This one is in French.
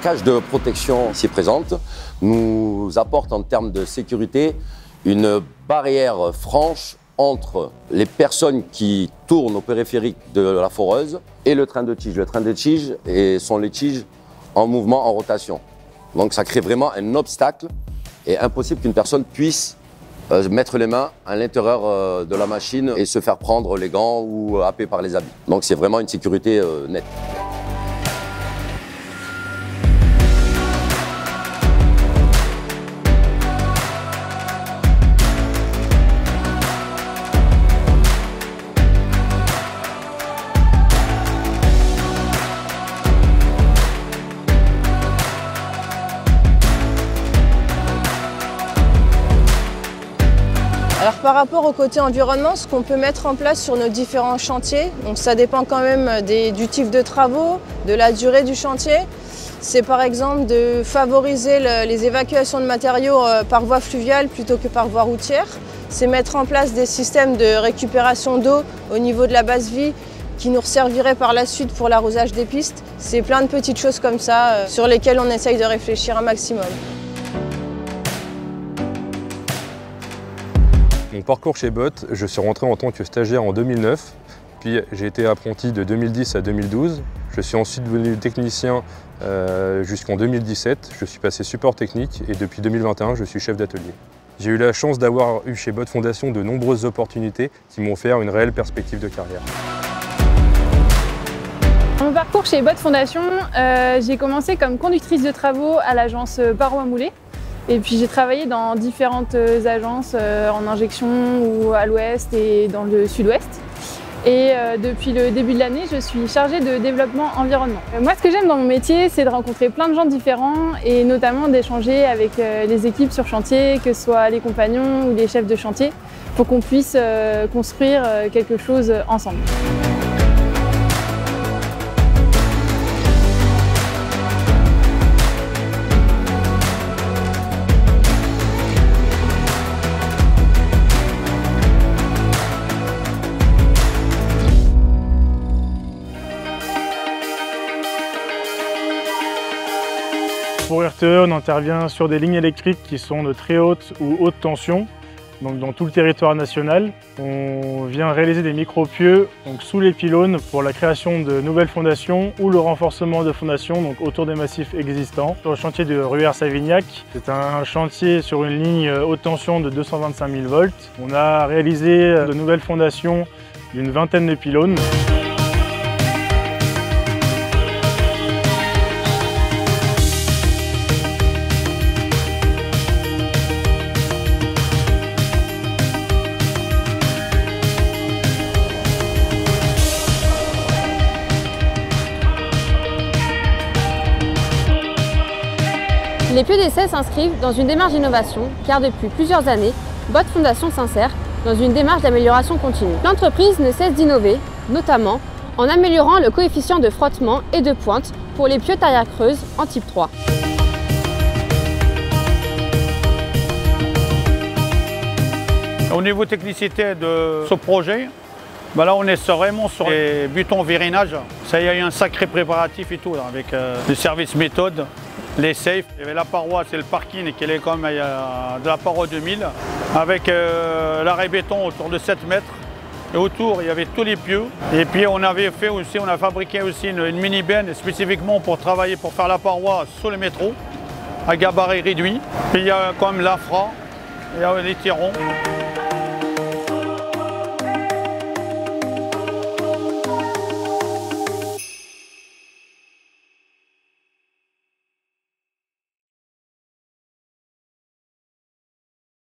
cage de protection ici présente nous apporte en termes de sécurité une barrière franche entre les personnes qui tournent au périphérique de la foreuse et le train de tige. Le train de tige sont les tiges en mouvement, en rotation. Donc ça crée vraiment un obstacle et impossible qu'une personne puisse mettre les mains à l'intérieur de la machine et se faire prendre les gants ou happer par les habits. Donc c'est vraiment une sécurité nette. Alors par rapport au côté environnement, ce qu'on peut mettre en place sur nos différents chantiers, donc ça dépend quand même du type de travaux, de la durée du chantier. C'est par exemple de favoriser les évacuations de matériaux par voie fluviale plutôt que par voie routière. C'est mettre en place des systèmes de récupération d'eau au niveau de la base vie qui nous serviraient par la suite pour l'arrosage des pistes. C'est plein de petites choses comme ça sur lesquelles on essaye de réfléchir un maximum. Mon parcours chez Bott, je suis rentré en tant que stagiaire en 2009, puis j'ai été apprenti de 2010 à 2012. Je suis ensuite devenu technicien jusqu'en 2017. Je suis passé support technique et depuis 2021, je suis chef d'atelier. J'ai eu la chance d'avoir eu chez Bott Fondation de nombreuses opportunités qui m'ont offert une réelle perspective de carrière. Mon parcours chez Bott Fondation, j'ai commencé comme conductrice de travaux à l'agence Parois Moulé. Et puis j'ai travaillé dans différentes agences en injection ou à l'ouest et dans le sud-ouest. Et depuis le début de l'année, je suis chargée de développement environnement. Moi, ce que j'aime dans mon métier, c'est de rencontrer plein de gens différents et notamment d'échanger avec les équipes sur chantier, que ce soit les compagnons ou les chefs de chantier, pour qu'on puisse construire quelque chose ensemble. Pour RTE, on intervient sur des lignes électriques qui sont de très haute ou haute tension, donc dans tout le territoire national. On vient réaliser des micro-pieux sous les pylônes pour la création de nouvelles fondations ou le renforcement de fondations autour des massifs existants. Sur le chantier de Rueil-Savignac, c'est un chantier sur une ligne haute tension de 225 000 volts. On a réalisé de nouvelles fondations d'une vingtaine de pylônes. Les pieux d'essai s'inscrivent dans une démarche d'innovation car depuis plusieurs années, Bott Fondation s'insère dans une démarche d'amélioration continue. L'entreprise ne cesse d'innover, notamment en améliorant le coefficient de frottement et de pointe pour les pieux tarières creuses en type 3. Au niveau technicité de ce projet, là on est vraiment sur les butons vérinage. Ça y a eu un sacré préparatif et tout, avec le service méthode, les safes. Il y avait la paroi, c'est le parking qui est comme de la paroi 2000, avec l'arrêt béton autour de 7 mètres. Et autour, il y avait tous les pieux. Et puis on a fabriqué aussi une mini-benne spécifiquement pour travailler, pour faire la paroi sur le métro, à gabarit réduit. Puis il y a quand même l'afra, il y a les tirons.